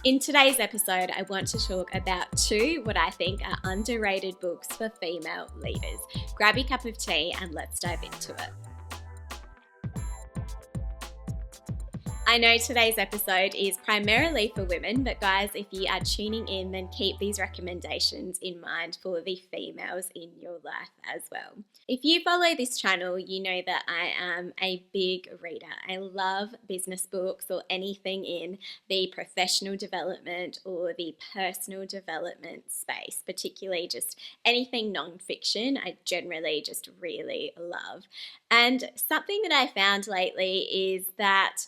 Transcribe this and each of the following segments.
In today's episode, I want to talk about two what I think are underrated books for female leaders. Grab your cup of tea and let's dive into it. I know today's episode is primarily for women, but guys, if you are tuning in, then keep these recommendations in mind for the females in your life as well. If you follow this channel, you know that I am a big reader. I love business books or anything in the professional development or the personal development space, particularly just anything non-fiction. I generally just really love. And something that I found lately is that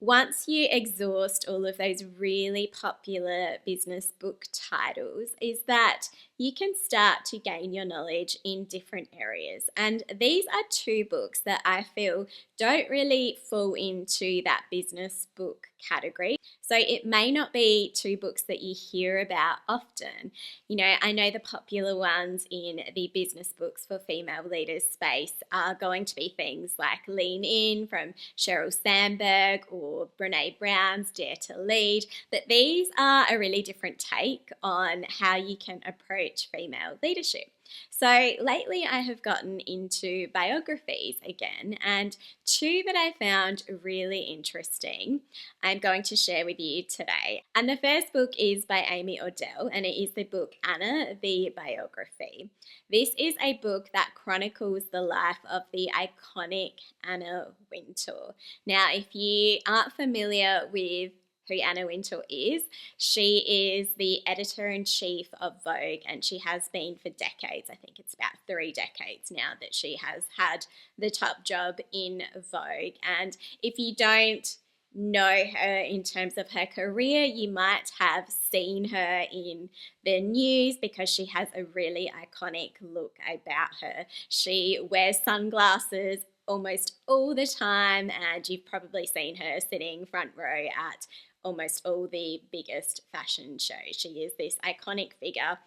once you exhaust all of those really popular business book titles, is that you can start to gain your knowledge in different areas. And these are two books that I feel don't really fall into that business book category. So it may not be two books that you hear about often. You know, I know the popular ones in the business books for female leaders space are going to be things like Lean In from Sheryl Sandberg or Brene Brown's Dare to Lead, but these are a really different take on how you can approach female leadership. So lately I have gotten into biographies again, and two that I found really interesting I'm going to share with you today. And the first book is by Amy Odell, and it is the book Anna, the Biography. This is a book that chronicles the life of the iconic Anna Wintour. Now, if you aren't familiar with who Anna Wintour is, she is the editor-in-chief of Vogue, and she has been for decades. I think it's about 3 decades now that she has had the top job in Vogue. And if you don't know her in terms of her career, you might have seen her in the news because she has a really iconic look about her. She wears sunglasses almost all the time, and you've probably seen her sitting front row at almost all the biggest fashion shows. She is this iconic figure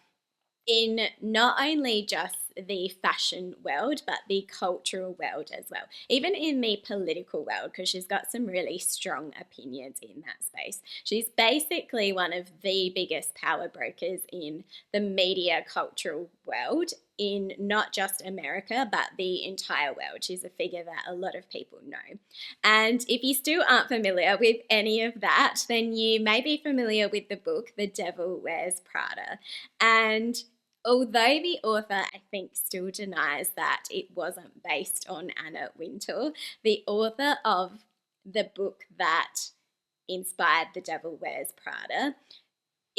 in not only just the fashion world, but the cultural world as well. Even in the political world, because she's got some really strong opinions in that space. She's basically one of the biggest power brokers in the media cultural world in not just America, but the entire world. She's a figure that a lot of people know. And if you still aren't familiar with any of that, then you may be familiar with the book, The Devil Wears Prada. And although the author, I think, still denies that it wasn't based on Anna Wintour, the author of the book that inspired The Devil Wears Prada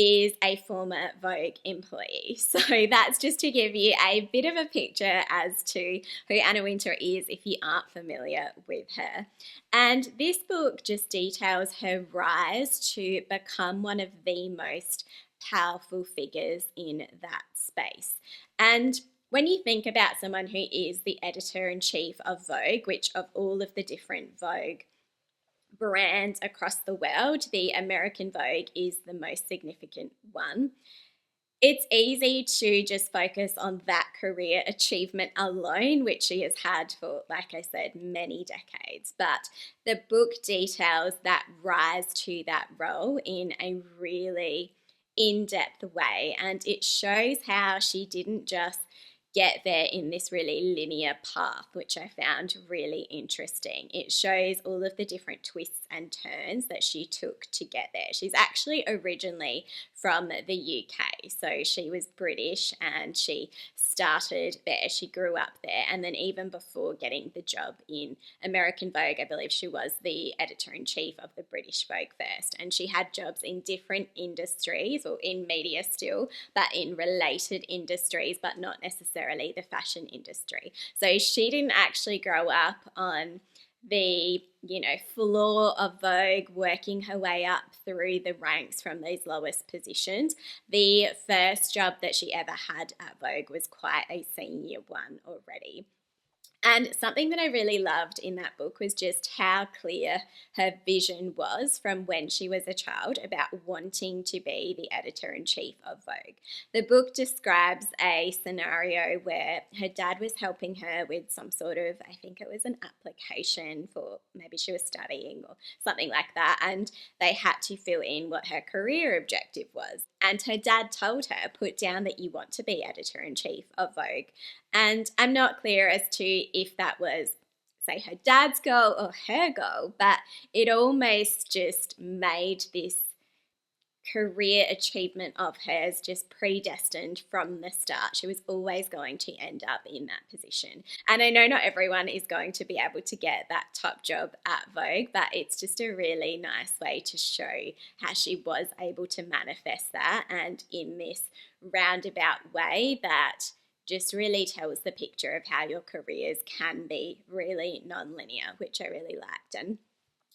is a former Vogue employee. So that's just to give you a bit of a picture as to who Anna Wintour is if you aren't familiar with her. And this book just details her rise to become one of the most powerful figures in that space. And when you think about someone who is the editor-in-chief of Vogue, which of all of the different Vogue brands across the world, the American Vogue is the most significant one. It's easy to just focus on that career achievement alone, which she has had for, like I said, many decades. But the book details that rise to that role in a really in-depth way, and it shows how she didn't just get there in this really linear path, which I found really interesting. It shows all of the different twists and turns that she took to get there. She's actually originally from the UK, so she was British and she started there. She grew up there, and then even before getting the job in American Vogue, I believe she was the editor-in-chief of the British Vogue first, and she had jobs in different industries, or in media still, but in related industries, but not necessarily the fashion industry. So she didn't actually grow up on the, floor of Vogue, working her way up through the ranks from these lowest positions. The first job that she ever had at Vogue was quite a senior one already. And something that I really loved in that book was just how clear her vision was from when she was a child about wanting to be the editor in chief of Vogue. The book describes a scenario where her dad was helping her with some sort of, I think it was an application for maybe she was studying or something like that, and they had to fill in what her career objective was. And her dad told her, put down that you want to be editor in chief of Vogue. And I'm not clear as to if that was, say, her dad's goal or her goal, but it almost just made this career achievement of hers just predestined from the start. She was always going to end up in that position. And I know not everyone is going to be able to get that top job at Vogue, but it's just a really nice way to show how she was able to manifest that, and in this roundabout way that just really tells the picture of how your careers can be really non-linear, which I really liked. And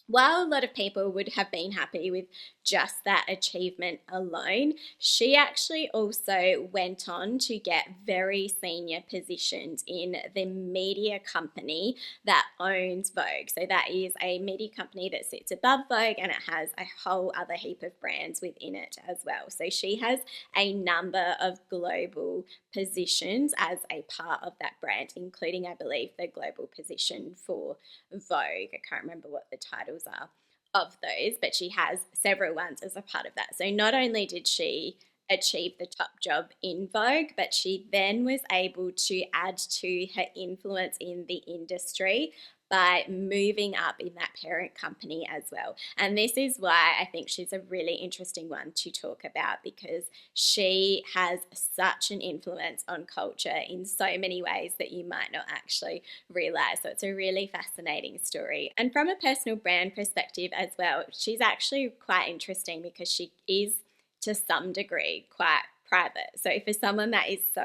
while a lot of people would have been happy with just that achievement alone, she actually also went on to get very senior positions in the media company that owns Vogue. So that is a media company that sits above Vogue, and it has a whole other heap of brands within it as well. So she has a number of global positions as a part of that brand, including, I believe, the global position for Vogue. I can't remember what the titles are of those, but she has several ones as a part of that. So not only did she achieve the top job in Vogue, but she then was able to add to her influence in the industry by moving up in that parent company as well. And this is why I think she's a really interesting one to talk about, because she has such an influence on culture in so many ways that you might not actually realize. So it's a really fascinating story. And from a personal brand perspective as well, she's actually quite interesting because she is to some degree quite private. So for someone that is so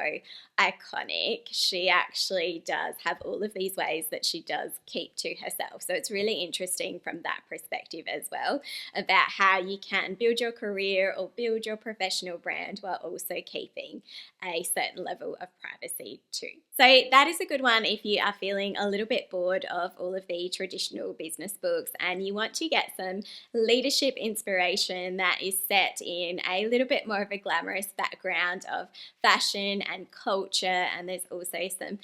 iconic, she actually does have all of these ways that she does keep to herself. So it's really interesting from that perspective as well, about how you can build your career or build your professional brand while also keeping a certain level of privacy too. So that is a good one if you are feeling a little bit bored of all of the traditional business books and you want to get some leadership inspiration that is set in a little bit more of a glamorous background of fashion and culture, and there's also some,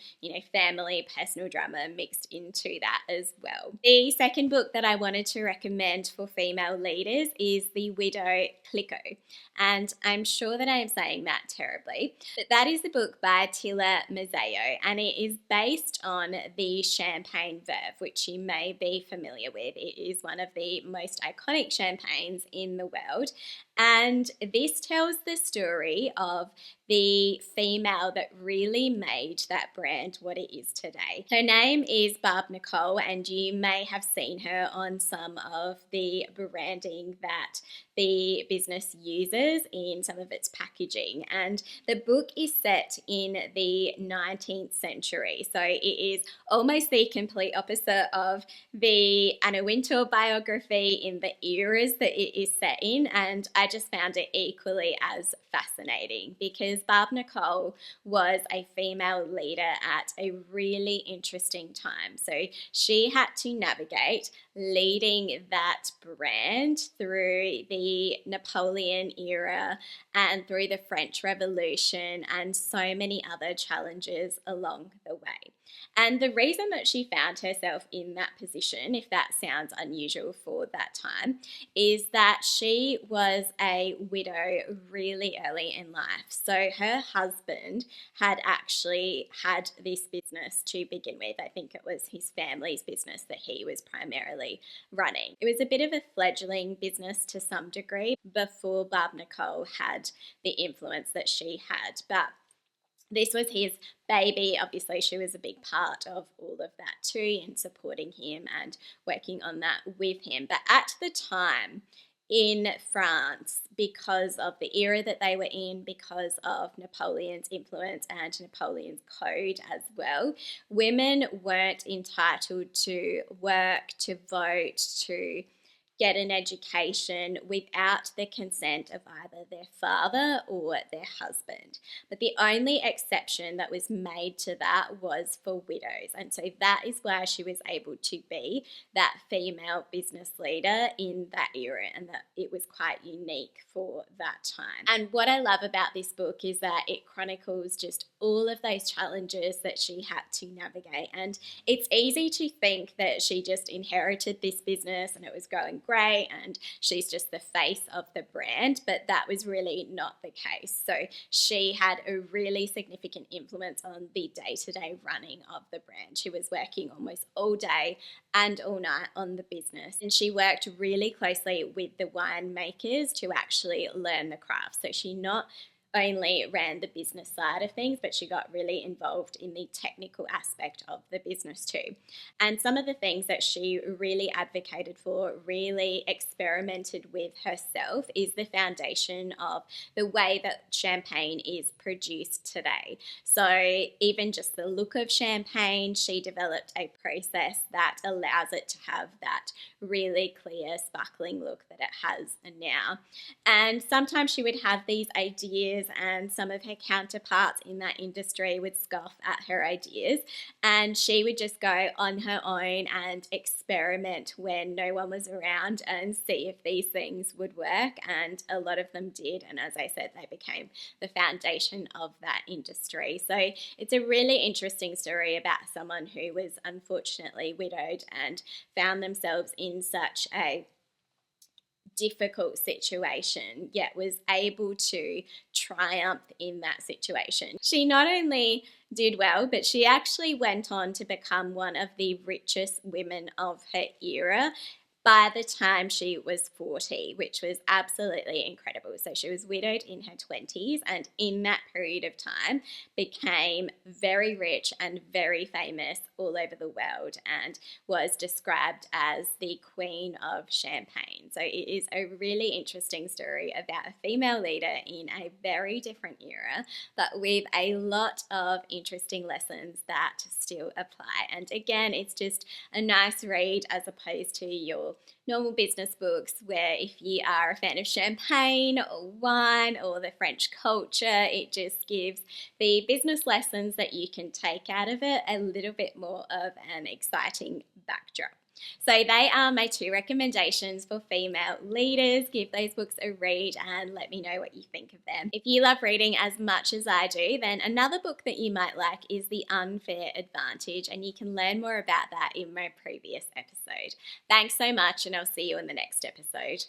family personal drama mixed into that as well. The second book that I wanted to recommend for female leaders is The Widow Cliquot, and I'm sure that I am saying that terribly, but that is a book by Tilla Mazzeo, and it is based on the Champagne Veuve, which you may be familiar with. It is one of the most iconic champagnes in the world, and this tells the story of the female that really made that brand what it is today. Her name is Barb Nicole, and you may have seen her on some of the branding that the business uses in some of its packaging. And the book is set in the 19th century, so it is almost the complete opposite of the Anna Wintour biography in the eras that it is set in, and I just found it equally as fascinating because Barb Nicole was a female leader at a really interesting time. So she had to navigate leading that brand through the Napoleon era and through the French Revolution and so many other challenges along the way. And the reason that she found herself in that position, if that sounds unusual for that time, is that she was a widow really early in life. So her husband had actually had this business to begin with. I think it was his family's business that he was primarily running. It was a bit of a fledgling business to some degree before Barb Nicole had the influence that she had. But this was his baby. Obviously, she was a big part of all of that too, and supporting him and working on that with him. But at the time in France, because of the era that they were in, because of Napoleon's influence and Napoleon's code as well, women weren't entitled to work, to vote, to get an education without the consent of either their father or their husband. But the only exception that was made to that was for widows. And so that is why she was able to be that female business leader in that era, and that it was quite unique for that time. And what I love about this book is that it chronicles just all of those challenges that she had to navigate. And it's easy to think that she just inherited this business and it was going great and she's just the face of the brand, but that was really not the case. So she had a really significant influence on the day-to-day running of the brand. She was working almost all day and all night on the business, and she worked really closely with the winemakers to actually learn the craft. So she not only ran the business side of things, but she got really involved in the technical aspect of the business too. And some of the things that she really advocated for, really experimented with herself, is the foundation of the way that champagne is produced today. So even just the look of champagne, she developed a process that allows it to have that really clear, sparkling look that it has now. And sometimes she would have these ideas, and some of her counterparts in that industry would scoff at her ideas, and she would just go on her own and experiment when no one was around and see if these things would work, and a lot of them did, and as I said, they became the foundation of that industry. So it's a really interesting story about someone who was unfortunately widowed and found themselves in such a difficult situation, yet was able to triumph in that situation. She not only did well, but she actually went on to become one of the richest women of her era by the time she was 40, which was absolutely incredible. So she was widowed in her 20s, and in that period of time became very rich and very famous all over the world, and was described as the queen of champagne. So it is a really interesting story about a female leader in a very different era, but with a lot of interesting lessons that still apply. And again, it's just a nice read as opposed to your normal business books, where if you are a fan of champagne or wine or the French culture, it just gives the business lessons that you can take out of it a little bit more of an exciting backdrop. So they are my 2 recommendations for female leaders. Give those books a read and let me know what you think of them. If you love reading as much as I do, then another book that you might like is The Unfair Advantage, and you can learn more about that in my previous episode. Thanks so much, and I'll see you in the next episode.